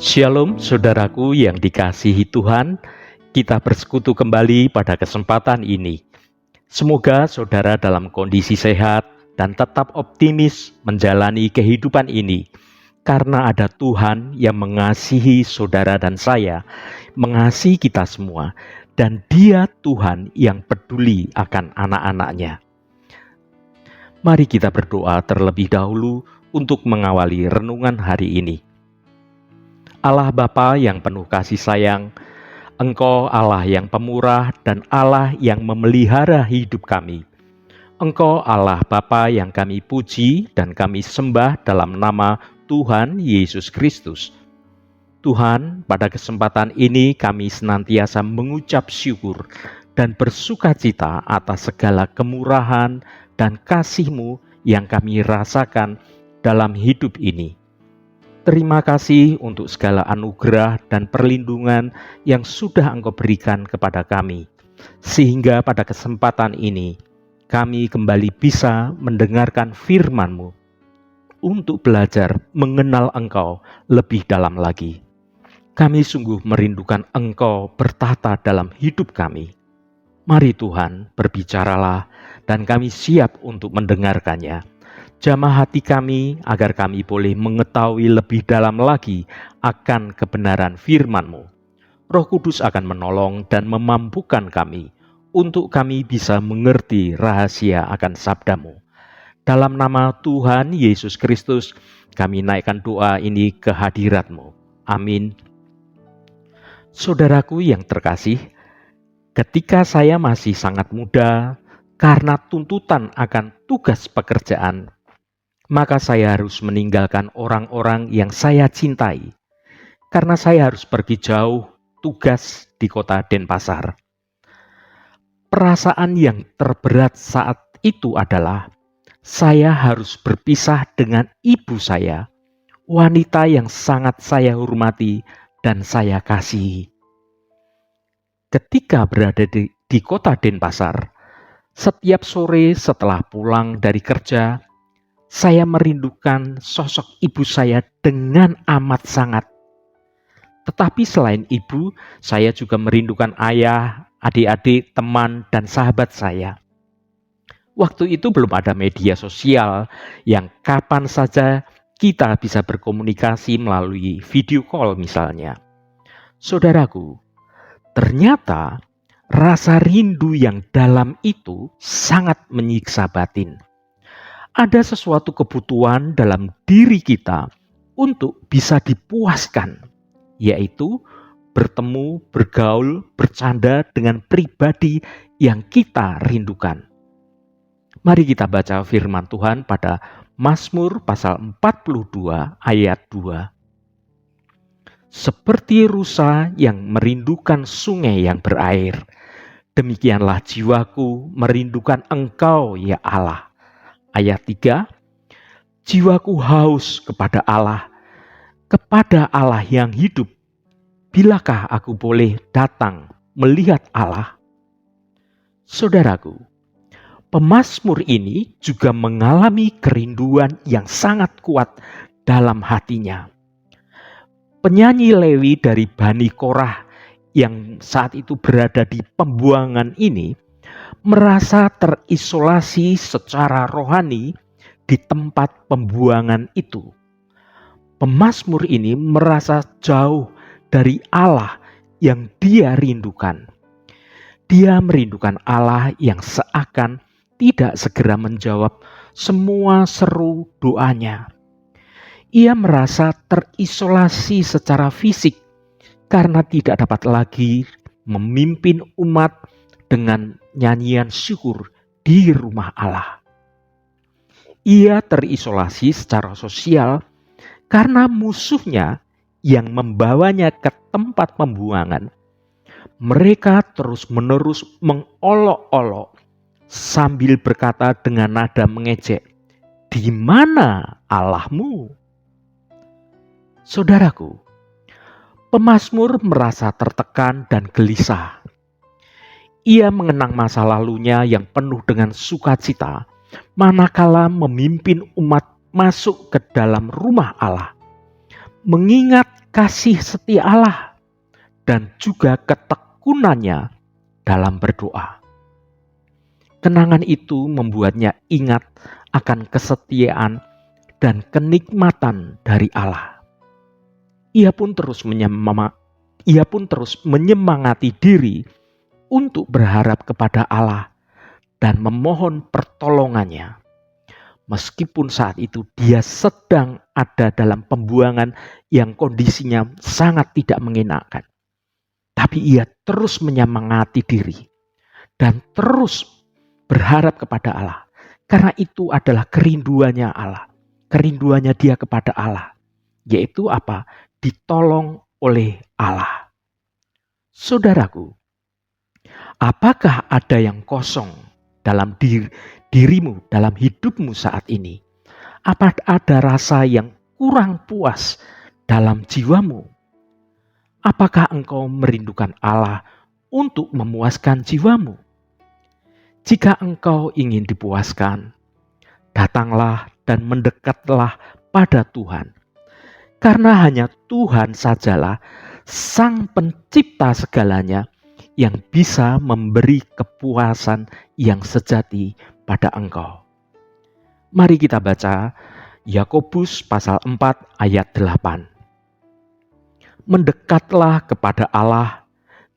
Shalom saudaraku yang dikasihi Tuhan, kita bersekutu kembali pada kesempatan ini. Semoga saudara dalam kondisi sehat dan tetap optimis menjalani kehidupan ini. Karena ada Tuhan yang mengasihi saudara dan saya, mengasihi kita semua, dan Dia Tuhan yang peduli akan anak-anaknya. Mari kita berdoa terlebih dahulu untuk mengawali renungan hari ini. Allah Bapa yang penuh kasih sayang, Engkau Allah yang pemurah dan Allah yang memelihara hidup kami. Engkau Allah Bapa yang kami puji dan kami sembah dalam nama Tuhan Yesus Kristus. Tuhan, pada kesempatan ini kami senantiasa mengucap syukur dan bersukacita atas segala kemurahan dan kasih-Mu yang kami rasakan dalam hidup ini. Terima kasih untuk segala anugerah dan perlindungan yang sudah Engkau berikan kepada kami, sehingga pada kesempatan ini kami kembali bisa mendengarkan firman-Mu untuk belajar mengenal Engkau lebih dalam lagi. Kami sungguh merindukan Engkau bertata dalam hidup kami. Mari Tuhan, berbicaralah dan kami siap untuk mendengarkannya. Jamah hati kami agar kami boleh mengetahui lebih dalam lagi akan kebenaran firman-Mu. Roh Kudus akan menolong dan memampukan kami untuk kami bisa mengerti rahasia akan sabda-Mu. Dalam nama Tuhan Yesus Kristus, kami naikkan doa ini ke hadirat-Mu. Amin. Saudaraku yang terkasih, ketika saya masih sangat muda, karena tuntutan akan tugas pekerjaan, maka saya harus meninggalkan orang-orang yang saya cintai, karena saya harus pergi jauh tugas di kota Denpasar. Perasaan yang terberat saat itu adalah saya harus berpisah dengan ibu saya, wanita yang sangat saya hormati dan saya kasihi. Ketika berada di kota Denpasar, setiap sore setelah pulang dari kerja, saya merindukan sosok ibu saya dengan amat sangat. Tetapi selain ibu, saya juga merindukan ayah, adik-adik, teman, dan sahabat saya. Waktu itu belum ada media sosial yang kapan saja kita bisa berkomunikasi melalui video call misalnya. Saudaraku, ternyata rasa rindu yang dalam itu sangat menyiksa batin. Ada sesuatu kebutuhan dalam diri kita untuk bisa dipuaskan, yaitu bertemu, bergaul, bercanda dengan pribadi yang kita rindukan. Mari kita baca firman Tuhan pada Mazmur pasal 42 ayat 2. Seperti rusa yang merindukan sungai yang berair, demikianlah jiwaku merindukan Engkau ya Allah. Ayat 3, jiwaku haus kepada Allah yang hidup. Bilakah aku boleh datang melihat Allah? Saudaraku, pemazmur ini juga mengalami kerinduan yang sangat kuat dalam hatinya. Penyanyi Lewi dari Bani Korah yang saat itu berada di pembuangan ini merasa terisolasi secara rohani di tempat pembuangan itu. Pemazmur ini merasa jauh dari Allah yang dia rindukan. Dia merindukan Allah yang seakan tidak segera menjawab semua seru doanya. Ia merasa terisolasi secara fisik karena tidak dapat lagi memimpin umat dengan nyanyian syukur di rumah Allah. Ia terisolasi secara sosial karena musuhnya yang membawanya ke tempat pembuangan. Mereka terus-menerus mengolok-olok sambil berkata dengan nada mengejek, "Di mana Allahmu?" Saudaraku, pemazmur merasa tertekan dan gelisah. Ia mengenang masa lalunya yang penuh dengan sukacita, manakala memimpin umat masuk ke dalam rumah Allah. mengingat kasih setia Allah dan juga ketekunannya dalam berdoa. Kenangan itu membuatnya ingat akan kesetiaan dan kenikmatan dari Allah. Ia pun terus menyemangati diri untuk berharap kepada Allah dan memohon pertolongannya. Meskipun saat itu dia sedang ada dalam pembuangan yang kondisinya sangat tidak mengenakan. Tapi ia terus menyemangati diri dan terus berharap kepada Allah. Karena itu adalah kerinduannya Allah. Kerinduannya dia kepada Allah. Yaitu apa? Ditolong oleh Allah. Saudaraku, apakah ada yang kosong dalam dirimu, dalam hidupmu saat ini? Apa ada rasa yang kurang puas dalam jiwamu? Apakah engkau merindukan Allah untuk memuaskan jiwamu? Jika engkau ingin dipuaskan, datanglah dan mendekatlah pada Tuhan. Karena hanya Tuhan sajalah Sang Pencipta segalanya yang bisa memberi kepuasan yang sejati pada engkau. Mari kita baca Yakobus pasal 4 ayat 8. Mendekatlah kepada Allah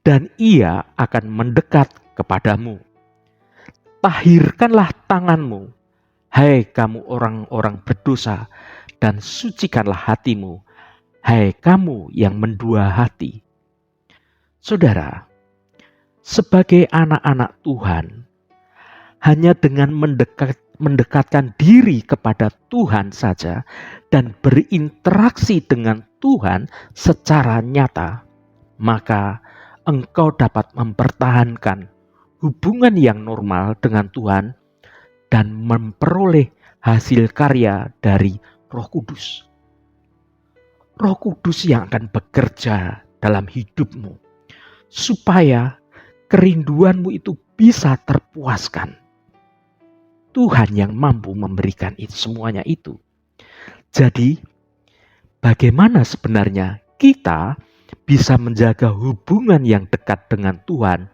dan Ia akan mendekat kepadamu. Tahirkanlah tanganmu, hai kamu orang-orang berdosa, dan sucikanlah hatimu, hai kamu yang mendua hati. Saudara, sebagai anak-anak Tuhan, hanya dengan mendekatkan diri kepada Tuhan saja dan berinteraksi dengan Tuhan secara nyata, maka engkau dapat mempertahankan hubungan yang normal dengan Tuhan dan memperoleh hasil karya dari Roh Kudus. Roh Kudus yang akan bekerja dalam hidupmu supaya kerinduanmu itu bisa terpuaskan. Tuhan yang mampu memberikan itu semuanya itu. Jadi, bagaimana sebenarnya kita bisa menjaga hubungan yang dekat dengan Tuhan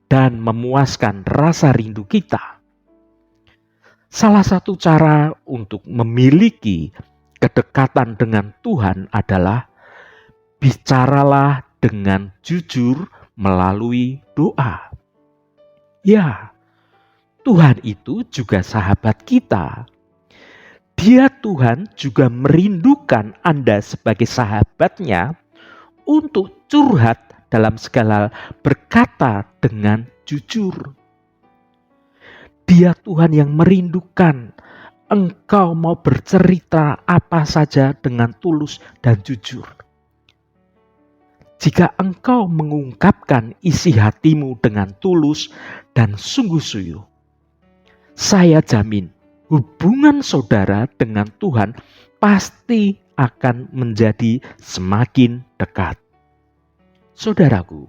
dan memuaskan rasa rindu kita? Salah satu cara untuk memiliki kedekatan dengan Tuhan adalah bicaralah dengan jujur melalui doa. Ya, Tuhan itu juga sahabat kita. Dia Tuhan juga merindukan Anda sebagai sahabatnya untuk curhat dalam segala hal, berkata dengan jujur. Dia Tuhan yang merindukan engkau mau bercerita apa saja dengan tulus dan jujur. Jika engkau mengungkapkan isi hatimu dengan tulus dan sungguh-sungguh, saya jamin hubungan saudara dengan Tuhan pasti akan menjadi semakin dekat. Saudaraku,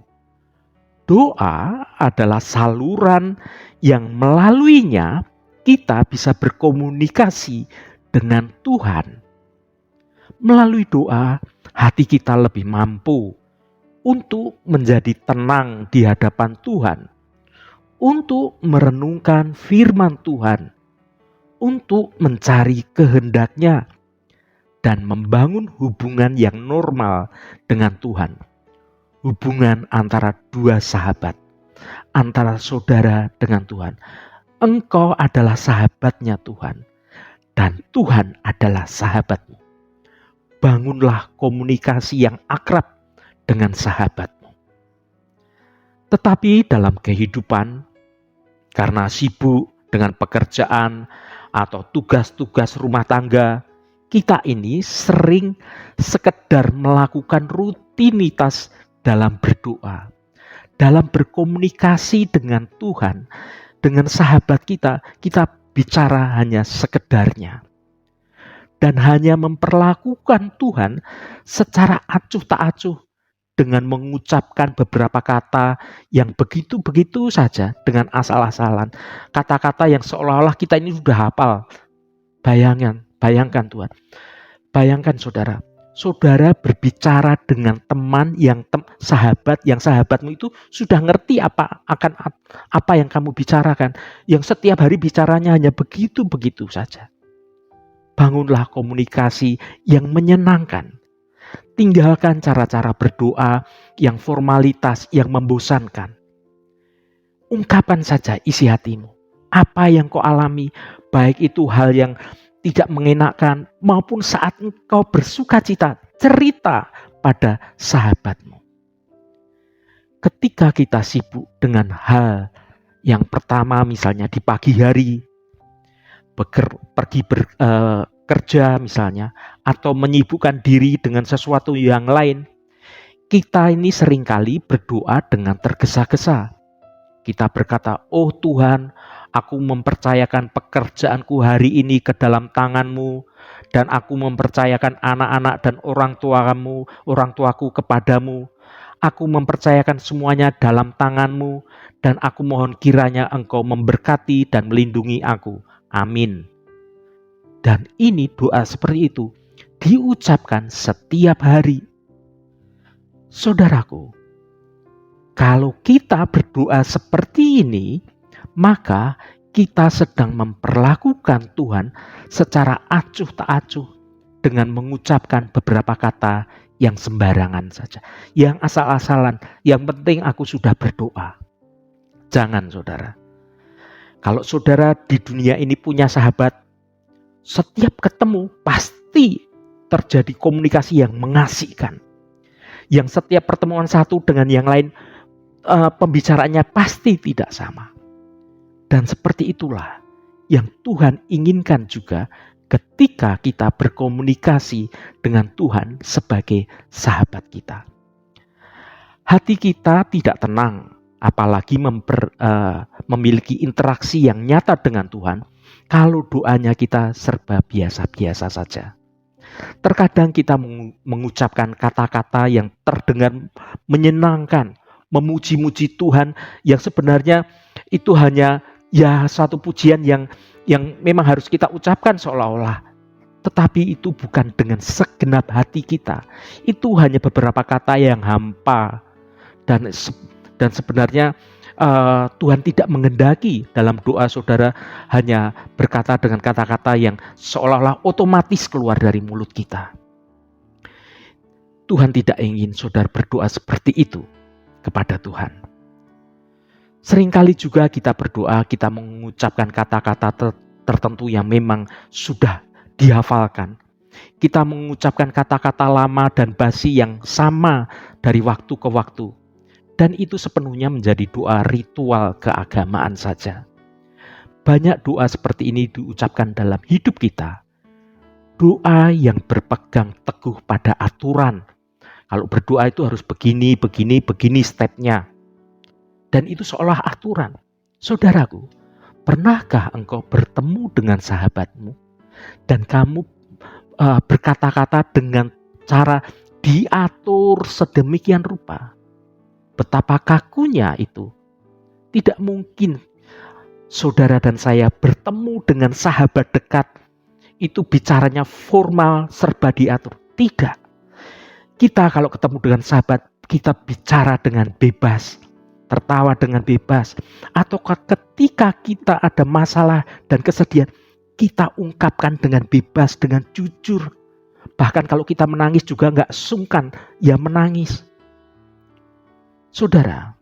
doa adalah saluran yang melaluinya kita bisa berkomunikasi dengan Tuhan. Melalui doa, hati kita lebih mampu untuk menjadi tenang di hadapan Tuhan, untuk merenungkan firman Tuhan, untuk mencari kehendak-Nya, dan membangun hubungan yang normal dengan Tuhan. Hubungan antara dua sahabat, antara saudara dengan Tuhan. Engkau adalah sahabatnya Tuhan, dan Tuhan adalah sahabatmu. Bangunlah komunikasi yang akrab dengan sahabatmu. Tetapi dalam kehidupan, karena sibuk dengan pekerjaan atau tugas-tugas rumah tangga, kita ini sering sekedar melakukan rutinitas dalam berdoa, dalam berkomunikasi dengan Tuhan, dengan sahabat kita bicara hanya sekedarnya. Dan hanya memperlakukan Tuhan secara acuh tak acuh dengan mengucapkan beberapa kata yang begitu-begitu saja dengan asal-asalan. Kata-kata yang seolah-olah kita ini sudah hafal. Bayangkan Tuhan. Bayangkan saudara, saudara berbicara dengan teman yang sahabatmu itu sudah ngerti apa yang kamu bicarakan, yang setiap hari bicaranya hanya begitu-begitu saja. Bangunlah komunikasi yang menyenangkan. Tinggalkan cara-cara berdoa yang formalitas, yang membosankan. Ungkapkan saja isi hatimu. Apa yang kau alami, baik itu hal yang tidak mengenakan maupun saat engkau bersuka cita, cerita pada sahabatmu. Ketika kita sibuk dengan hal yang pertama, misalnya di pagi hari, pergi bekerja misalnya, atau menyibukkan diri dengan sesuatu yang lain, kita ini seringkali berdoa dengan tergesa-gesa. Kita berkata, "Oh Tuhan, aku mempercayakan pekerjaanku hari ini ke dalam tangan-Mu, dan aku mempercayakan anak-anak dan orang tuaku kepadamu. Aku mempercayakan semuanya dalam tangan-Mu, dan aku mohon kiranya Engkau memberkati dan melindungi aku. Amin." Dan ini doa seperti itu diucapkan setiap hari. Saudaraku, kalau kita berdoa seperti ini, maka kita sedang memperlakukan Tuhan secara acuh tak acuh dengan mengucapkan beberapa kata yang sembarangan saja, yang asal-asalan, yang penting aku sudah berdoa. Jangan, saudara. Kalau saudara di dunia ini punya sahabat, setiap ketemu pasti terjadi komunikasi yang mengasihkan. Yang setiap pertemuan satu dengan yang lain, pembicaraannya pasti tidak sama. Dan seperti itulah yang Tuhan inginkan juga ketika kita berkomunikasi dengan Tuhan sebagai sahabat kita. Hati kita tidak tenang, apalagi memiliki interaksi yang nyata dengan Tuhan, kalau doanya kita serba biasa-biasa saja. Terkadang kita mengucapkan kata-kata yang terdengar menyenangkan, memuji-muji Tuhan, yang sebenarnya itu hanya satu pujian yang memang harus kita ucapkan seolah-olah. Tetapi itu bukan dengan segenap hati kita. Itu hanya beberapa kata yang hampa. Dan sebenarnya Tuhan tidak menghendaki dalam doa saudara hanya berkata dengan kata-kata yang seolah-olah otomatis keluar dari mulut kita. Tuhan tidak ingin saudara berdoa seperti itu kepada Tuhan. Seringkali juga kita berdoa, kita mengucapkan kata-kata tertentu yang memang sudah dihafalkan. Kita mengucapkan kata-kata lama dan basi yang sama dari waktu ke waktu. Dan itu sepenuhnya menjadi doa ritual keagamaan saja. Banyak doa seperti ini diucapkan dalam hidup kita. Doa yang berpegang teguh pada aturan. Kalau berdoa itu harus begini stepnya. Dan itu seolah aturan. Saudaraku, pernahkah engkau bertemu dengan sahabatmu dan kamu berkata-kata dengan cara diatur sedemikian rupa? Betapa kakunya itu. Tidak mungkin saudara dan saya bertemu dengan sahabat dekat itu bicaranya formal, serba diatur. Tidak. Kita kalau ketemu dengan sahabat, kita bicara dengan bebas, tertawa dengan bebas. Atau ketika kita ada masalah dan kesedihan, kita ungkapkan dengan bebas, dengan jujur. Bahkan kalau kita menangis juga gak sungkan, ya menangis. Saudara,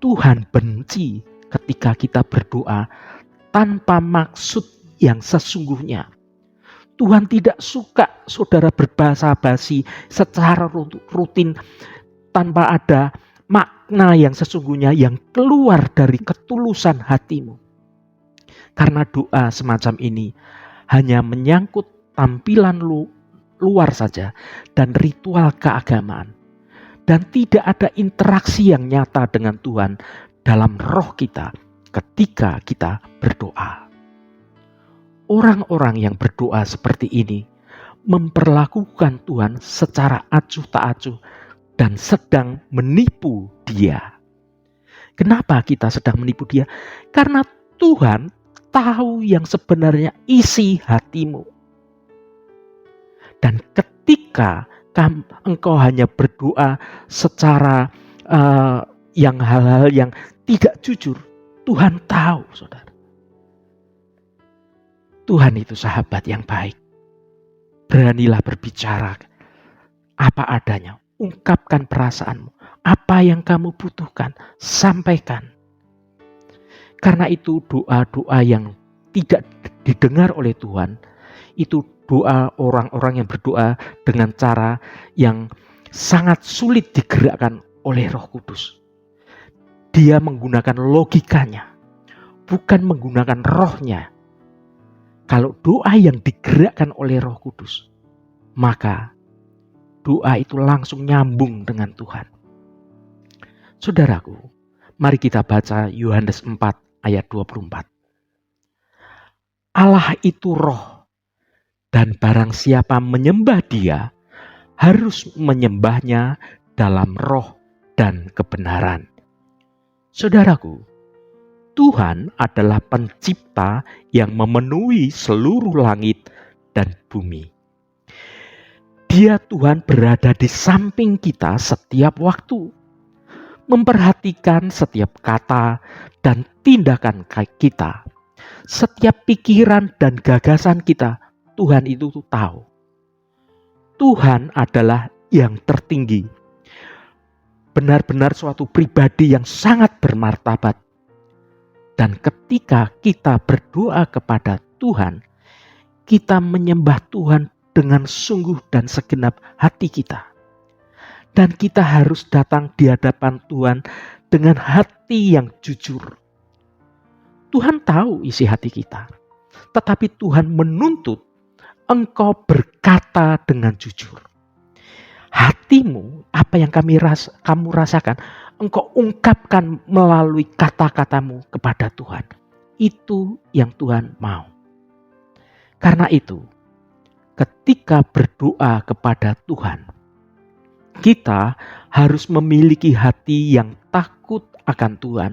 Tuhan benci ketika kita berdoa tanpa maksud yang sesungguhnya. Tuhan tidak suka saudara berbahasa basi secara rutin tanpa ada makna yang sesungguhnya yang keluar dari ketulusan hatimu. Karena doa semacam ini hanya menyangkut tampilan luar saja dan ritual keagamaan. Dan tidak ada interaksi yang nyata dengan Tuhan dalam roh kita ketika kita berdoa. Orang-orang yang berdoa seperti ini memperlakukan Tuhan secara acuh tak acuh dan sedang menipu Dia. Kenapa kita sedang menipu Dia? Karena Tuhan tahu yang sebenarnya isi hatimu. Dan ketika ketika engkau hanya berdoa secara yang hal-hal yang tidak jujur, Tuhan tahu, saudara. Tuhan itu sahabat yang baik. Beranilah berbicara apa adanya. Ungkapkan perasaanmu. Apa yang kamu butuhkan, sampaikan. Karena itu doa-doa yang tidak didengar oleh Tuhan, itu doa orang-orang yang berdoa dengan cara yang sangat sulit digerakkan oleh Roh Kudus. Dia menggunakan logikanya, bukan menggunakan rohnya. Kalau doa yang digerakkan oleh Roh Kudus, maka doa itu langsung nyambung dengan Tuhan. Saudaraku, mari kita baca Yohanes 4 ayat 24. Allah itu roh, dan barang siapa menyembah Dia, harus menyembahnya dalam roh dan kebenaran. Saudaraku, Tuhan adalah pencipta yang memenuhi seluruh langit dan bumi. Dia Tuhan berada di samping kita setiap waktu, memperhatikan setiap kata dan tindakan kita. Setiap pikiran dan gagasan kita, Tuhan itu tahu. Tuhan adalah yang tertinggi. Benar-benar suatu pribadi yang sangat bermartabat. Dan ketika kita berdoa kepada Tuhan, kita menyembah Tuhan dengan sungguh dan segenap hati kita. Dan kita harus datang di hadapan Tuhan dengan hati yang jujur. Tuhan tahu isi hati kita. Tetapi Tuhan menuntut engkau berkata dengan jujur. Hatimu, apa yang kamu rasakan, engkau ungkapkan melalui kata-katamu kepada Tuhan. Itu yang Tuhan mau. Karena itu, ketika berdoa kepada Tuhan, kita harus memiliki hati yang takut akan Tuhan,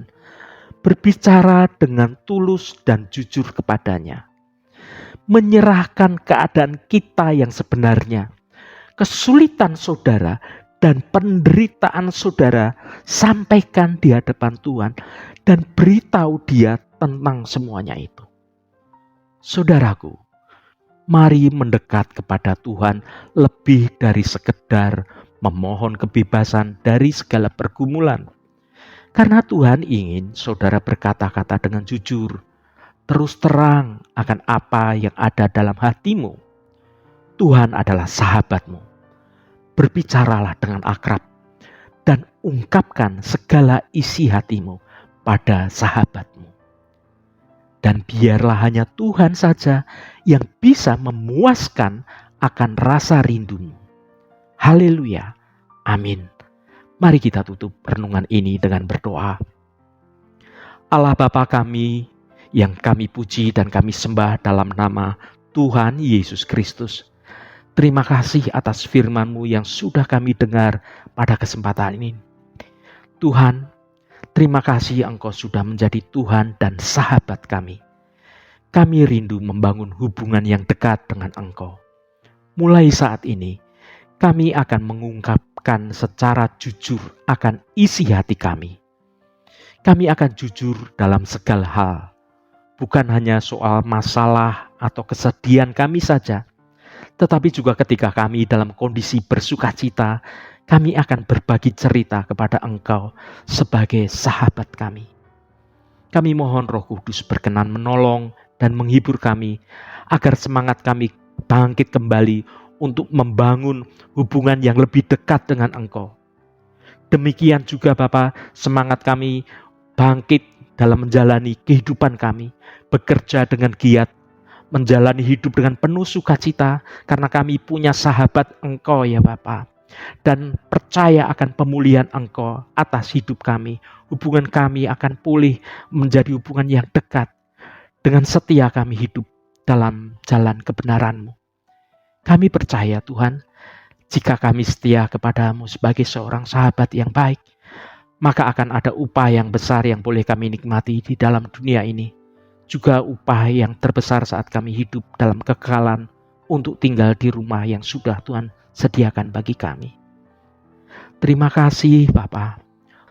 berbicara dengan tulus dan jujur kepadanya, menyerahkan keadaan kita yang sebenarnya, kesulitan saudara dan penderitaan saudara, sampaikan di hadapan Tuhan dan beritahu Dia tentang semuanya itu. Saudaraku, mari mendekat kepada Tuhan lebih dari sekedar memohon kebebasan dari segala pergumulan. Karena Tuhan ingin saudara berkata-kata dengan jujur, terus terang akan apa yang ada dalam hatimu. Tuhan adalah sahabatmu. Berbicaralah dengan akrab dan ungkapkan segala isi hatimu pada sahabatmu. Dan biarlah hanya Tuhan saja yang bisa memuaskan akan rasa rindumu. Haleluya. Amin. Mari kita tutup renungan ini dengan berdoa. Allah Bapa kami yang kami puji dan kami sembah dalam nama Tuhan Yesus Kristus. Terima kasih atas firman-Mu yang sudah kami dengar pada kesempatan ini. Tuhan, terima kasih Engkau sudah menjadi Tuhan dan sahabat kami. Kami rindu membangun hubungan yang dekat dengan Engkau. Mulai saat ini, kami akan mengungkapkan secara jujur akan isi hati kami. Kami akan jujur dalam segala hal, bukan hanya soal masalah atau kesedihan kami saja, tetapi juga ketika kami dalam kondisi bersukacita, kami akan berbagi cerita kepada Engkau sebagai sahabat kami. Kami mohon Roh Kudus berkenan menolong dan menghibur kami, agar semangat kami bangkit kembali untuk membangun hubungan yang lebih dekat dengan Engkau. Demikian juga Bapa, semangat kami bangkit dalam menjalani kehidupan kami, bekerja dengan giat, menjalani hidup dengan penuh sukacita, karena kami punya sahabat Engkau ya Bapa, dan percaya akan pemulihan Engkau atas hidup kami. Hubungan kami akan pulih menjadi hubungan yang dekat, dengan setia kami hidup dalam jalan kebenaran-Mu. Kami percaya Tuhan, jika kami setia kepada-Mu sebagai seorang sahabat yang baik, maka akan ada upah yang besar yang boleh kami nikmati di dalam dunia ini. Juga upah yang terbesar saat kami hidup dalam kekekalan untuk tinggal di rumah yang sudah Tuhan sediakan bagi kami. Terima kasih Bapa.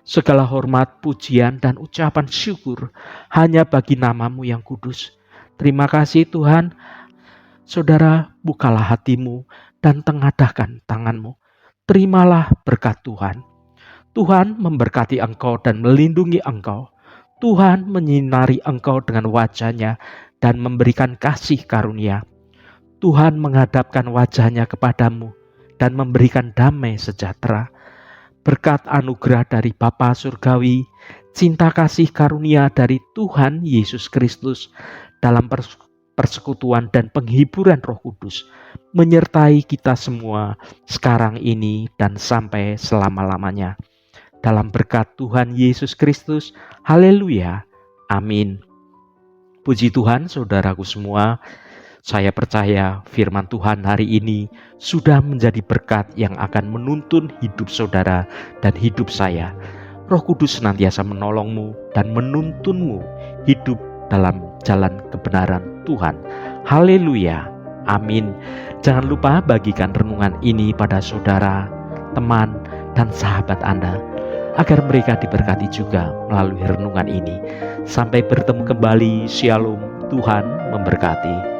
Segala hormat, pujian, dan ucapan syukur hanya bagi nama-Mu yang kudus. Terima kasih Tuhan. Saudara, bukalah hatimu dan tengadahkan tanganmu. Terimalah berkat Tuhan. Tuhan memberkati engkau dan melindungi engkau. Tuhan menyinari engkau dengan wajah-Nya dan memberikan kasih karunia. Tuhan menghadapkan wajah-Nya kepadamu dan memberikan damai sejahtera. Berkat anugerah dari Bapa Surgawi, cinta kasih karunia dari Tuhan Yesus Kristus dalam persekutuan dan penghiburan Roh Kudus menyertai kita semua sekarang ini dan sampai selama-lamanya. Dalam berkat Tuhan Yesus Kristus, haleluya, amin. Puji Tuhan saudaraku semua. Saya percaya firman Tuhan hari ini sudah menjadi berkat yang akan menuntun hidup saudara dan hidup saya. Roh Kudus senantiasa menolongmu dan menuntunmu hidup dalam jalan kebenaran Tuhan. Haleluya, amin. Jangan lupa bagikan renungan ini pada saudara, teman, dan sahabat Anda, agar mereka diberkati juga melalui renungan ini. Sampai bertemu kembali, Shalom, Tuhan memberkati.